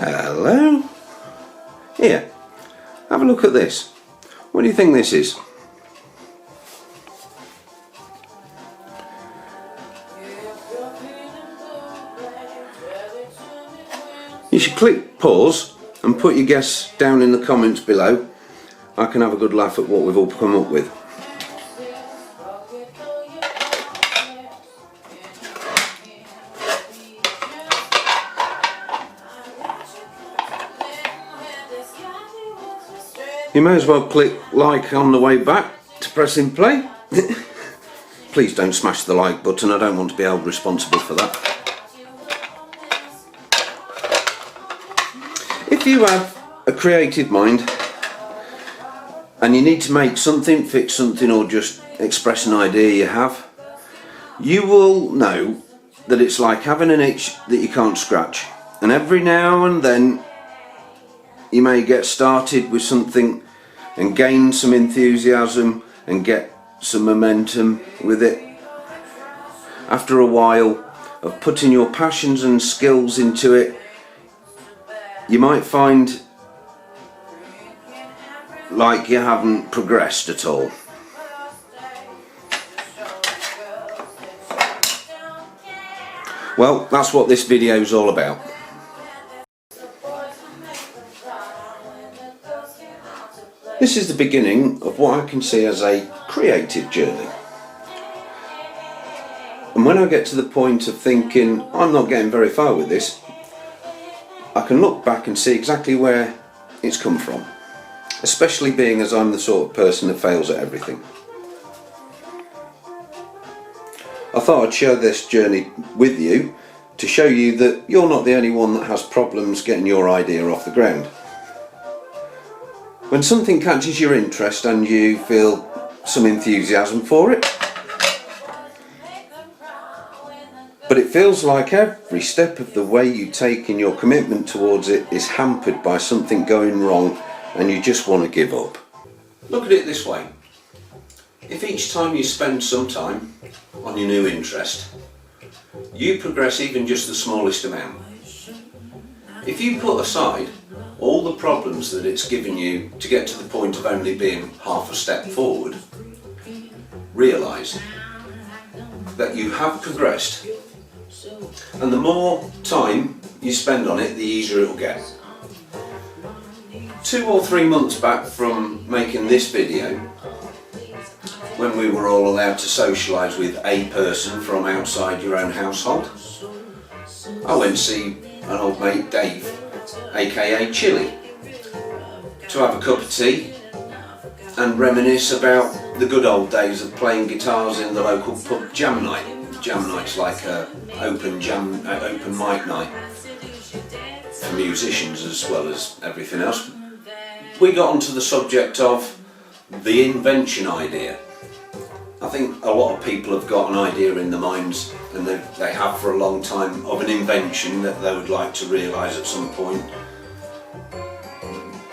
Hello? Here, have a look at this. What do you think this is? You should click pause and put your guess down in the comments below. I can have a good laugh at what we've all come up with. You may as well click like on the way back to pressing play. Please don't smash the like button, I don't want to be held responsible for that. If you have a creative mind and you need to make something, fix something, or just express an idea you have, you will know that it's like having an itch that you can't scratch. And every now and then you may get started with something and gain some enthusiasm and get some momentum with it. After a while of putting your passions and skills into it, you might find like you haven't progressed at all. Well, that's what this video is all about. This is the beginning of what I can see as a creative journey. And when I get to the point of thinking, I'm not getting very far with this, I can look back and see exactly where it's come from. Especially being as I'm the sort of person that fails at everything. I thought I'd share this journey with you to show you that you're not the only one that has problems getting your idea off the ground. When something catches your interest and you feel some enthusiasm for it, but it feels like every step of the way you take in your commitment towards it is hampered by something going wrong and you just want to give up. Look at it this way. If each time you spend some time on your new interest, you progress even just the smallest amount. If you put aside all the problems that it's given you to get to the point of only being half a step forward, realise that you have progressed, and the more time you spend on it, the easier it will get. 2 or 3 months back from making this video, when we were all allowed to socialise with a person from outside your own household, I went to see an old mate, Dave, aka Chili, to have a cup of tea and reminisce about the good old days of playing guitars in the local pub jam night. Jam night's like an open mic night for musicians as well as everything else. We got onto the subject of the invention idea. I think a lot of people have got an idea in their minds, and they have for a long time, of an invention that they would like to realise at some point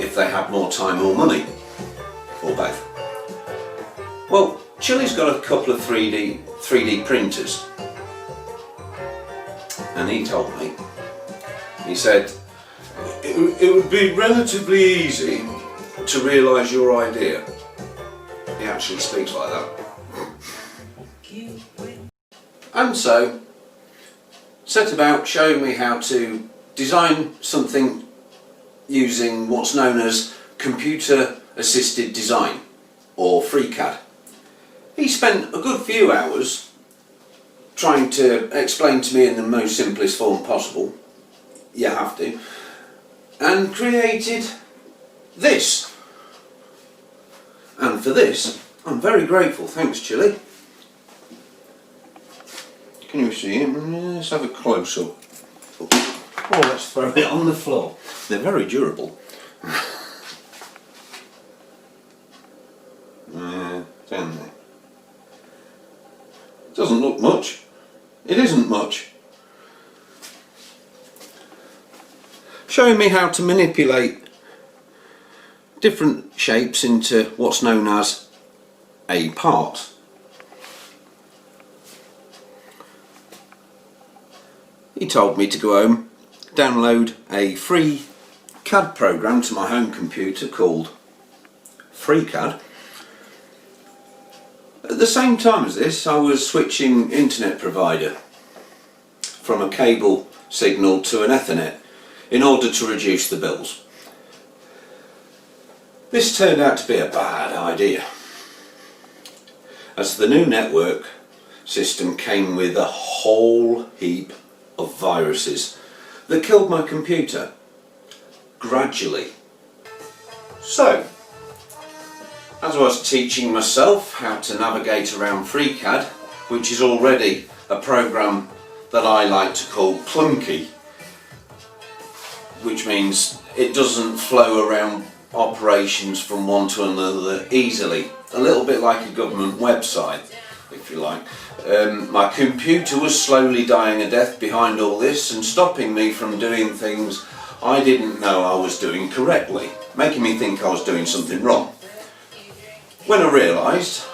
if they had more time or money, or both. Well, Chili's got a couple of 3D printers, and he told me, he said, it would be relatively easy to realise your idea. He actually speaks like that. And so, set about showing me how to design something using what's known as computer assisted design, or FreeCAD. He spent a good few hours trying to explain to me in the most simplest form possible, you have to, and created this. And for this, I'm very grateful. Thanks, Chili. Can you see it? Let's have a close-up. Oh, let's throw it on the floor. They're very durable. Down there. It doesn't look much. It isn't much. Showing me how to manipulate different shapes into what's known as a part. He told me to go home, download a free CAD program to my home computer called FreeCAD. At the same time as this, I was switching internet provider from a cable signal to an Ethernet in order to reduce the bills. This turned out to be a bad idea, as the new network system came with a whole heap of viruses that killed my computer gradually. So, as I was teaching myself how to navigate around FreeCAD, which is already a program that I like to call clunky, which means it doesn't flow around operations from one to another easily, a little bit like a government website, if you like. My computer was slowly dying a death behind all this and stopping me from doing things I didn't know I was doing correctly, making me think I was doing something wrong. When I realised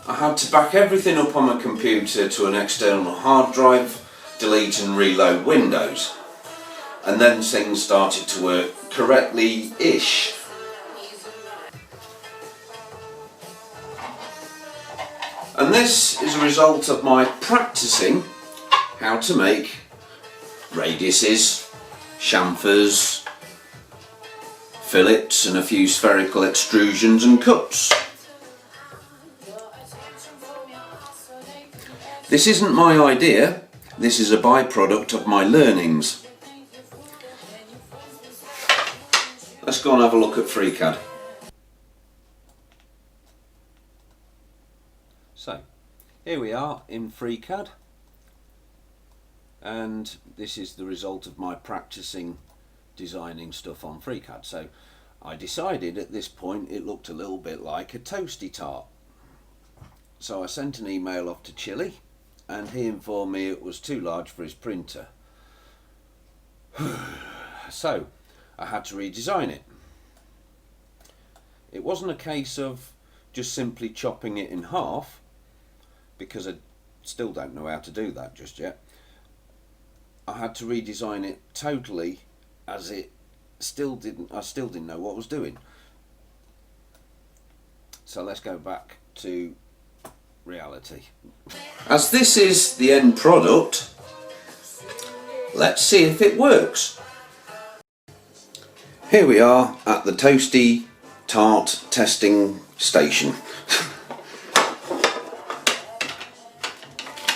I had to back everything up on my computer to an external hard drive, delete and reload Windows, and then things started to work correctly-ish. And this is a result of my practicing how to make radiuses, chamfers, fillets and a few spherical extrusions and cuts. This isn't my idea, this is a byproduct of my learnings. Let's go and have a look at FreeCAD. So, here we are in FreeCAD, and this is the result of my practicing designing stuff on FreeCAD. So I decided at this point it looked a little bit like a toasty tart. So I sent an email off to Chile, and he informed me it was too large for his printer. So I had to redesign it. It wasn't a case of just simply chopping it in half, because I still don't know how to do that just yet. I had to redesign it totally, as I still didn't know what I was doing. So let's go back to reality. As this is the end product, let's see if it works. Here we are at the toasty tart testing station.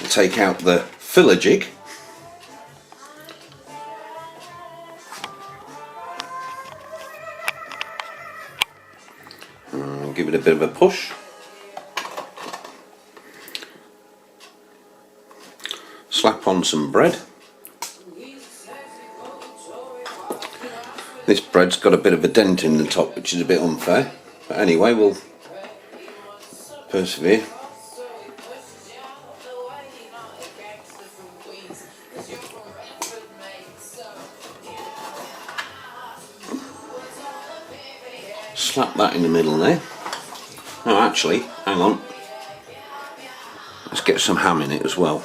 We'll take out the filler jig. Give it a bit of a push. Slap on some bread. This bread's got a bit of a dent in the top, which is a bit unfair, but anyway, we'll persevere. Slap that in the middle there. Oh, actually, hang on. Let's get some ham in it as well.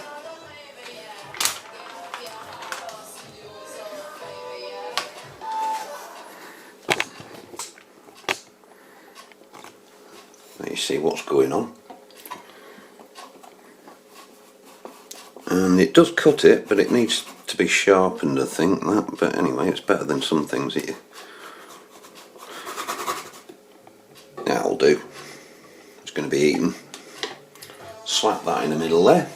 Let you see what's going on. And it does cut it, but it needs to be sharpened, I think, that. But anyway, it's better than some things that you... That'll do. It's going to be eaten. Slap that in the middle there.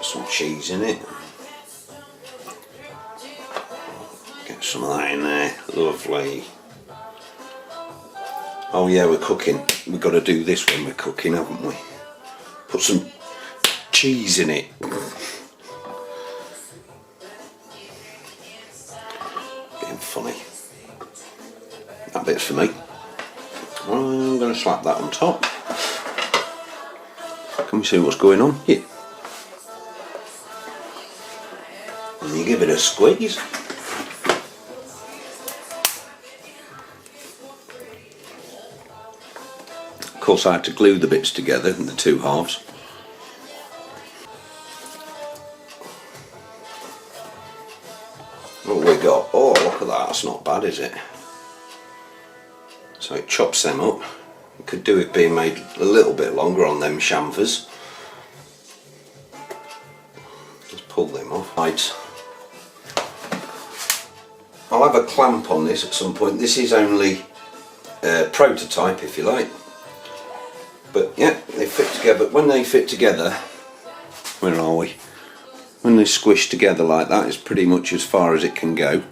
Some cheese in it. Get some of that in there. Lovely. Oh yeah, we're cooking. We've got to do this when we're cooking, haven't we? Put some cheese in it. Being funny. That bit's for me. I'm going to slap that on top. Can we see what's going on? Yeah. And you give it a squeeze. course I had to glue the bits together in the two halves. What we got? Oh, look at that, that's not bad, is it? So it chops them up. You could do it being made a little bit longer on them chamfers. Just pull them off. Right. I'll have a clamp on this at some point. This is only a prototype, if you like. But yeah, they fit together. But when they fit together, where are we? When they squish together like that, it's pretty much as far as it can go.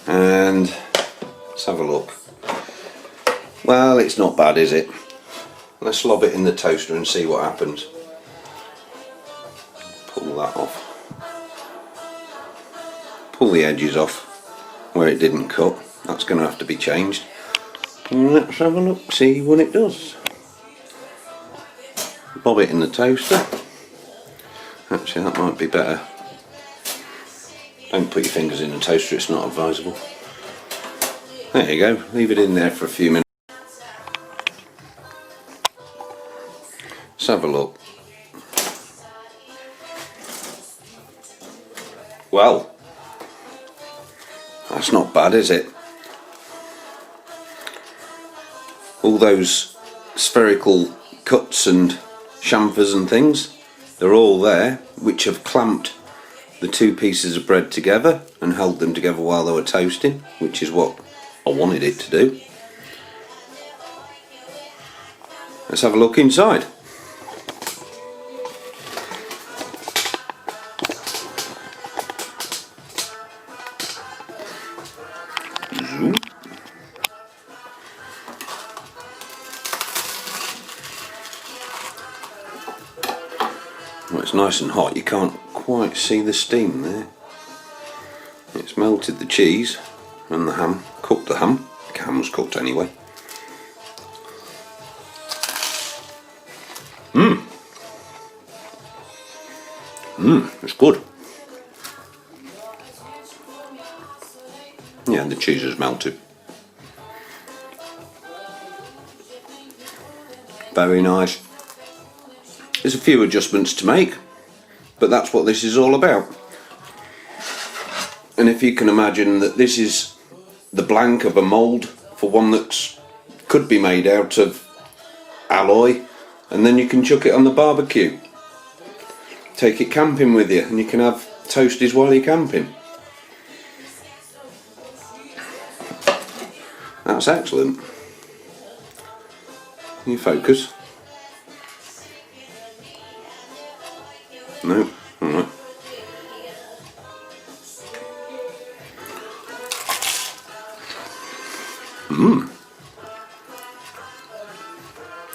And let's have a look. Well, it's not bad, is it? Let's lob it in the toaster and see what happens. Pull that off. Pull the edges off where it didn't cut. That's going to have to be changed. And let's have a look, see what it does. Bob it in the toaster. Actually, that might be better. Don't put your fingers in the toaster, it's not advisable. There you go, leave it in there for a few minutes. Let's have a look. Well, that's not bad, is it? All those spherical cuts and chamfers and things, they're all there, which have clamped the two pieces of bread together and held them together while they were toasting, which is what I wanted it to do. Let's have a look inside. Well, it's nice and hot, you can't quite see the steam there. It's melted the cheese and the ham, cooked the ham. The ham's cooked anyway. It's good. Yeah, the cheese is melted. Very nice. There's a few adjustments to make, but that's what this is all about. And if you can imagine that this is the blank of a mould for one that could be made out of alloy, and then you can chuck it on the barbecue. Take it camping with you and you can have toasties while you're camping. That's excellent. Can you focus? No? Alright.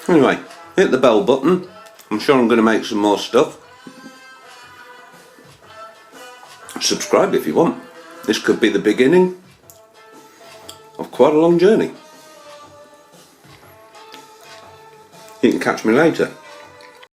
Anyway, hit the bell button. I'm sure I'm going to make some more stuff. Subscribe if you want. This could be the beginning of quite a long journey. You can catch me later.